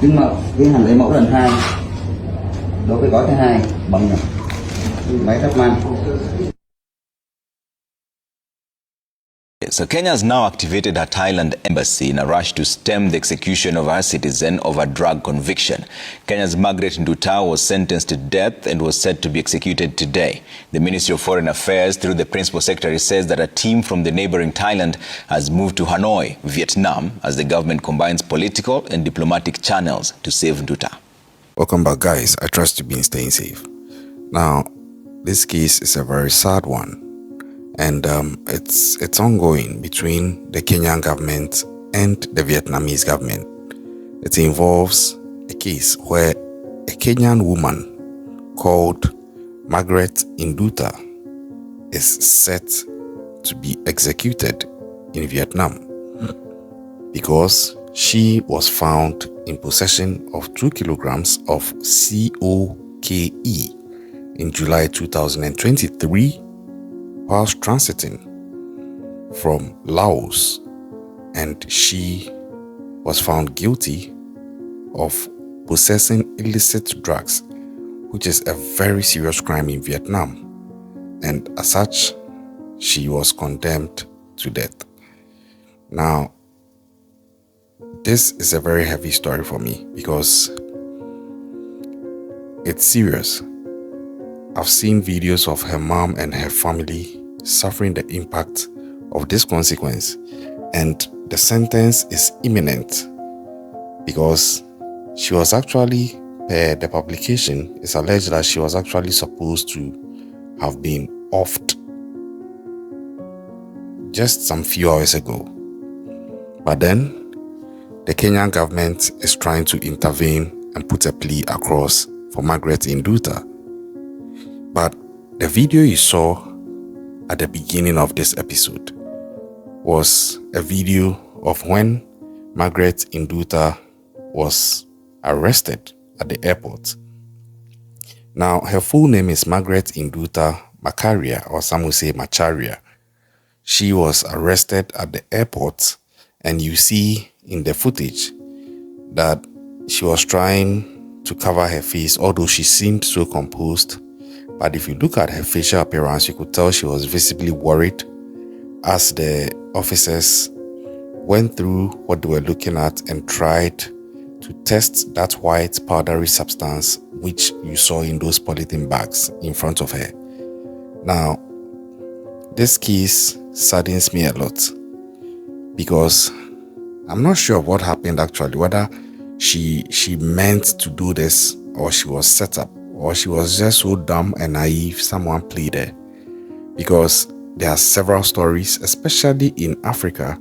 Nhưng mà tiến hành lấy mẫu lần 2 đối với gói thứ hai bằng nhập máy thấp man. So Kenya has now activated her Thailand embassy in a rush to stem the execution of her citizen over drug conviction. Kenya's Margaret Nduta was sentenced to death and was set to be executed today. The Ministry of Foreign Affairs, through the Principal Secretary, says that a team from the neighboring Thailand has moved to Hanoi, Vietnam, as the government combines political and diplomatic channels to save Nduta. Welcome back, guys. I trust you've been staying safe. Now, this case is a very sad one. And it's ongoing between the Kenyan government and the Vietnamese government. It involves a case where a Kenyan woman called Margaret Nduta is set to be executed in Vietnam because she was found in possession of 2 kilograms of coke in July 2023 whilst transiting from Laos, and she was found guilty of possessing illicit drugs, which is a very serious crime in Vietnam, and as such, she was condemned to death. Now, this is a very heavy story for me because it's serious. I've seen videos of her mom and her family suffering the impact of this consequence, and the sentence is imminent because she was actually, per the publication, it's alleged that she was actually supposed to have been offed just some few hours ago. But then, the Kenyan government is trying to intervene and put a plea across for Margaret Nduta. But the video you saw at the beginning of this episode was a video of when Margaret Nduta was arrested at the airport. Now, her full name is Margaret Nduta Macharia, or some will say Macharia. She was arrested at the airport, and you see in the footage that she was trying to cover her face, although she seemed so composed. But if you look at her facial appearance, you could tell she was visibly worried as the officers went through what they were looking at and tried to test that white powdery substance which you saw in those polythene bags in front of her. Now, this case saddens me a lot because I'm not sure what happened actually, whether she meant to do this or she was set up, or she was just so dumb and naive someone played her. Because there are several stories, especially in Africa,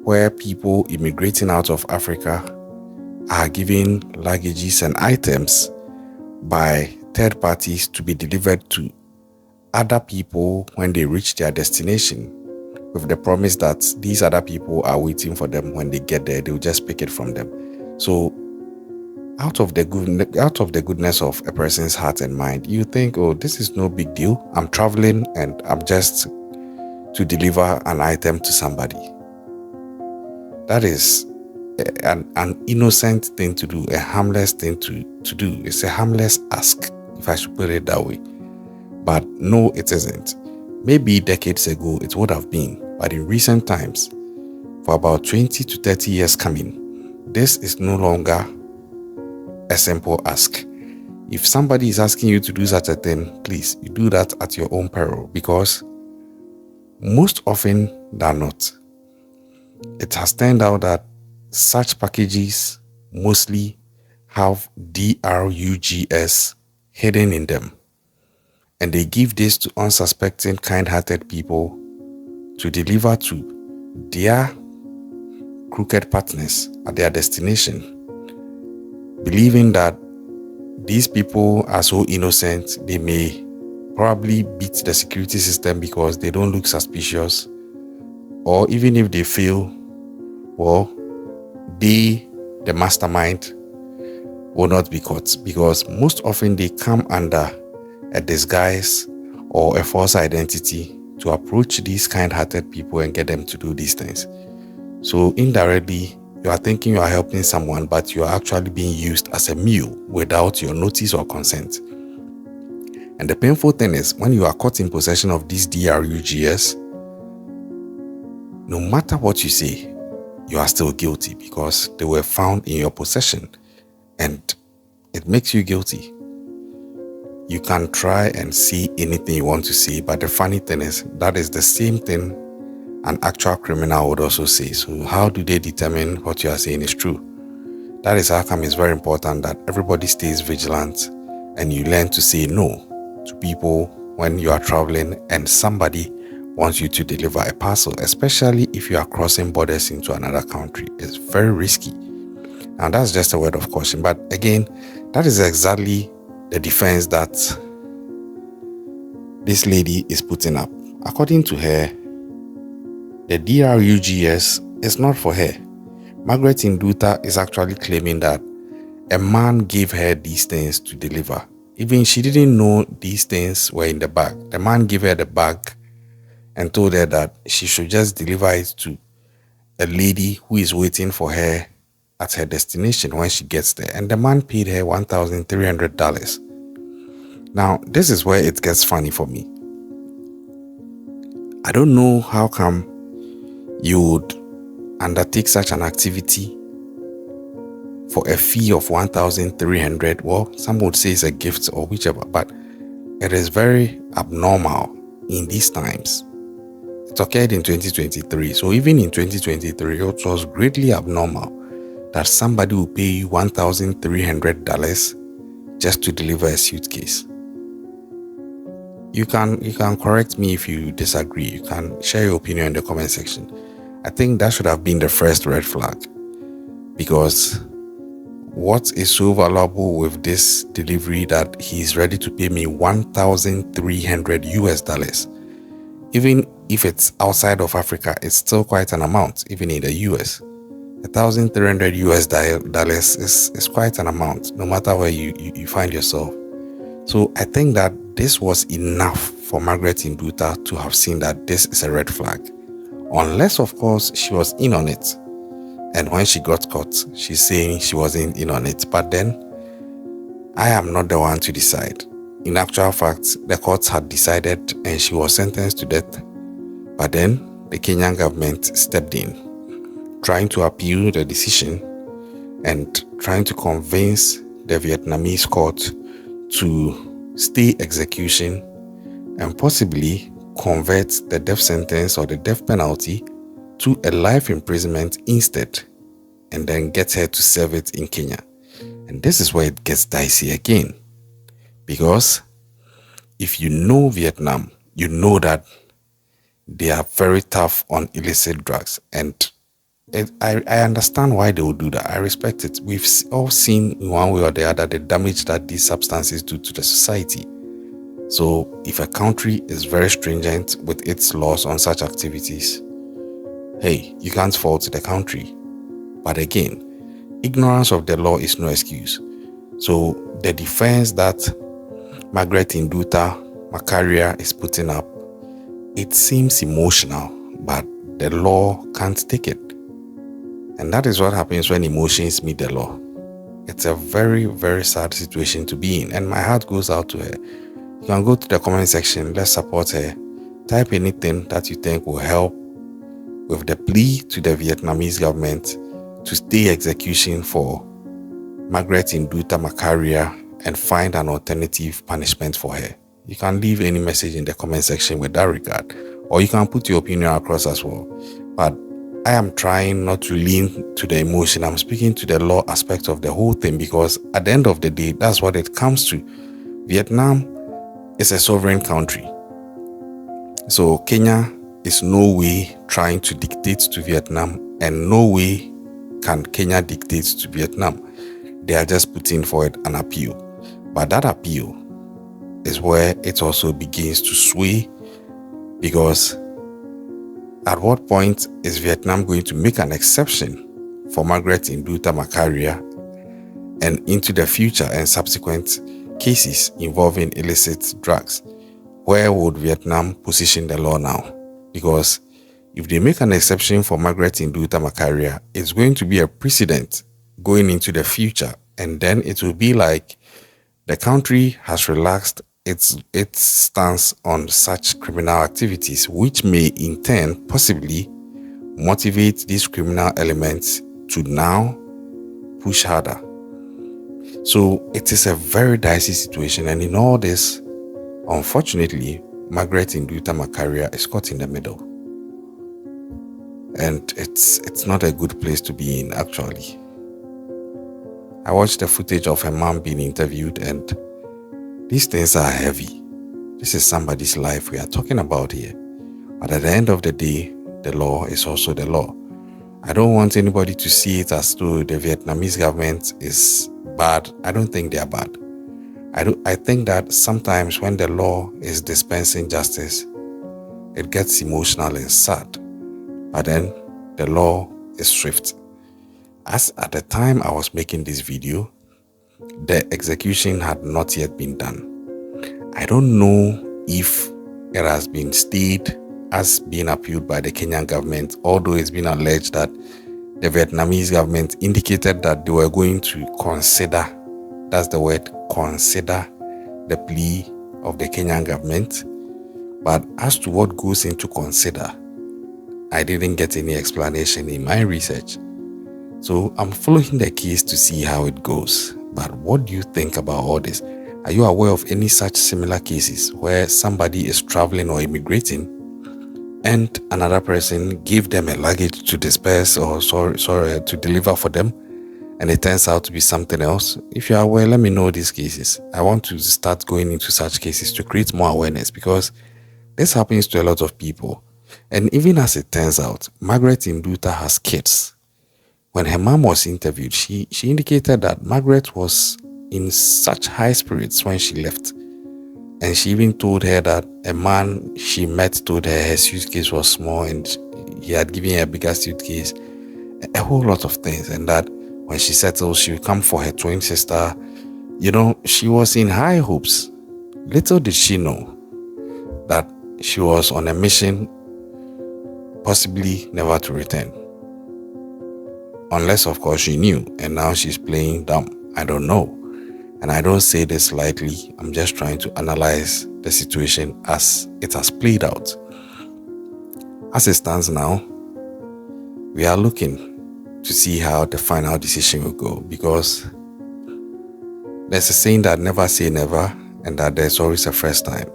where people immigrating out of Africa are given luggages and items by third parties to be delivered to other people when they reach their destination, with the promise that these other people are waiting for them. When they get there, they'll just pick it from them. So out of the goodness of a person's heart and mind, you think, oh, this is no big deal. I'm traveling and I'm just to deliver an item to somebody. That is an innocent thing to do, a harmless thing to do. It's a harmless ask, if I should put it that way. But no, it isn't. Maybe decades ago it would have been, but in recent times, for about 20 to 30 years coming, this is no longer a simple ask. If somebody is asking you to do such a thing, please, you do that at your own peril, because most often than not, it has turned out that such packages mostly have drugs hidden in them, and they give this to unsuspecting, kind-hearted people to deliver to their crooked partners at their destination, believing that these people are so innocent, they may probably beat the security system because they don't look suspicious, or even if they fail, well, they, the mastermind, will not be caught, because most often they come under a disguise or a false identity to approach these kind-hearted people and get them to do these things. So indirectly, You are thinking you are helping someone, but you are actually being used as a mule without your notice or consent. And the painful thing is, when you are caught in possession of these DRUGs, no matter what you say, you are still guilty because they were found in your possession, and it makes you guilty. You can try and see anything you want to say, but the funny thing is, that is the same thing an actual criminal would also say. So how do they determine what you are saying is true? That is how come it's very important that everybody stays vigilant and you learn to say no to people when you are traveling and somebody wants you to deliver a parcel, especially if you are crossing borders into another country. It's very risky. And that's just a word of caution. But again, that is exactly the defense that this lady is putting up. According to her, the DRUGS is not for her. Margaret Nduta is actually claiming that a man gave her these things to deliver. Even she didn't know these things were in the bag. The man gave her the bag and told her that she should just deliver it to a lady who is waiting for her at her destination when she gets there. And the man paid her $1,300. Now, this is where it gets funny for me. I don't know how come you would undertake such an activity for a fee of $1,300. Well, some would say it's a gift or whichever, but it is very abnormal in these times. It occurred in 2023. So even in 2023, it was greatly abnormal that somebody will pay you $1,300 just to deliver a suitcase. You can correct me if you disagree. You can share your opinion in the comment section. I think that should have been the first red flag, because what is so valuable with this delivery that he is ready to pay me $1,300? Even if it's outside of Africa, it's still quite an amount. Even in the US, $1,300 is quite an amount, no matter where you find yourself. So I think that this was enough for Margaret Nduta to have seen that this is a red flag. Unless, of course, she was in on it. And when she got caught, she's saying she wasn't in on it. But then, I am not the one to decide. In actual fact, the courts had decided and she was sentenced to death. But then, the Kenyan government stepped in, trying to appeal the decision and trying to convince the Vietnamese court to stay execution and possibly convert the death sentence or the death penalty to a life imprisonment instead, and then get her to serve it in Kenya. And this is where it gets dicey again, because if you know Vietnam, you know that they are very tough on illicit drugs, and I understand why they would do that. I respect it. We've all seen in one way or the other the damage that these substances do to the society. So if a country is very stringent with its laws on such activities, hey, you can't fault the country. But again, ignorance of the law is no excuse. So the defense that Margaret Nduta Macharia is putting up, it seems emotional, but the law can't take it. And that is what happens when emotions meet the law. It's a very, very sad situation to be in, and my heart goes out to her. You can go to the comment section, let's support her. Type anything that you think will help with the plea to the Vietnamese government to stay execution for Margaret Nduta Macharia and find an alternative punishment for her. You can leave any message in the comment section with that regard, or you can put your opinion across as well. But I am trying not to lean to the emotion. I'm speaking to the law aspect of the whole thing, because at the end of the day, that's what it comes to. Vietnam is a sovereign country. So Kenya is no way trying to dictate to Vietnam, and no way can Kenya dictate to Vietnam. They are just putting forward an appeal. But that appeal is where it also begins to sway, because at what point is Vietnam going to make an exception for Margaret Nduta Macharia, and into the future and subsequent cases involving illicit drugs? Where would Vietnam position the law now? Because if they make an exception for Margaret Nduta Makaria, it's going to be a precedent going into the future. And then it will be like the country has relaxed its stance on such criminal activities, which may in turn possibly motivate these criminal elements to now push harder. So it is a very dicey situation, and in all this, unfortunately, Margaret Nduta Makaria is caught in the middle. And it's not a good place to be in, actually. I watched the footage of her mom being interviewed, and these things are heavy. This is somebody's life we are talking about here. But at the end of the day, the law is also the law. I don't want anybody to see it as though the Vietnamese government is bad. I don't think they are bad. I think that sometimes when the law is dispensing justice, it gets emotional and sad. But then the law is swift. As at the time I was making this video, the execution had not yet been done. I don't know if it has been stayed as being appealed by the Kenyan government, although it's been alleged that the Vietnamese government indicated that they were going to consider, that's the word, consider the plea of the Kenyan government. But as to what goes into consider, I didn't get any explanation in my research. So I'm following the case to see how it goes. But what do you think about all this? Are you aware of any such similar cases where somebody is traveling or immigrating and another person gave them a luggage to disperse or to deliver for them, and it turns out to be something else? If you are aware, let me know these cases. I want to start going into such cases to create more awareness, because this happens to a lot of people. And even as it turns out, Margaret Nduta has kids. When her mom was interviewed, she indicated that Margaret was in such high spirits when she left. And she even told her that a man she met told her suitcase was small and he had given her a bigger suitcase. A whole lot of things. And that when she settled, she would come for her twin sister. You know, she was in high hopes. Little did she know that she was on a mission, possibly never to return. Unless, of course, she knew, and now she's playing dumb. I don't know. And I don't say this lightly. I'm just trying to analyze the situation as it has played out. As it stands now, we are looking to see how the final decision will go, because there's a saying that never say never, and that there's always a first time.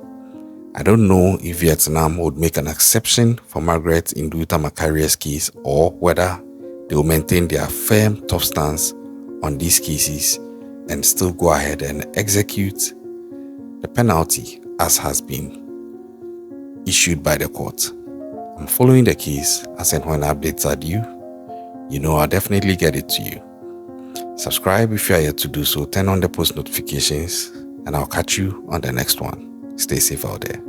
I don't know if Vietnam would make an exception for Margaret Nduta Makaria's case, or whether they will maintain their firm, tough stance on these cases and still go ahead and execute the penalty as has been issued by the court. I'm following the case as and when updates are due. You know I'll definitely get it to you. Subscribe if you are yet to do so, turn on the post notifications, and I'll catch you on the next one. Stay safe out there.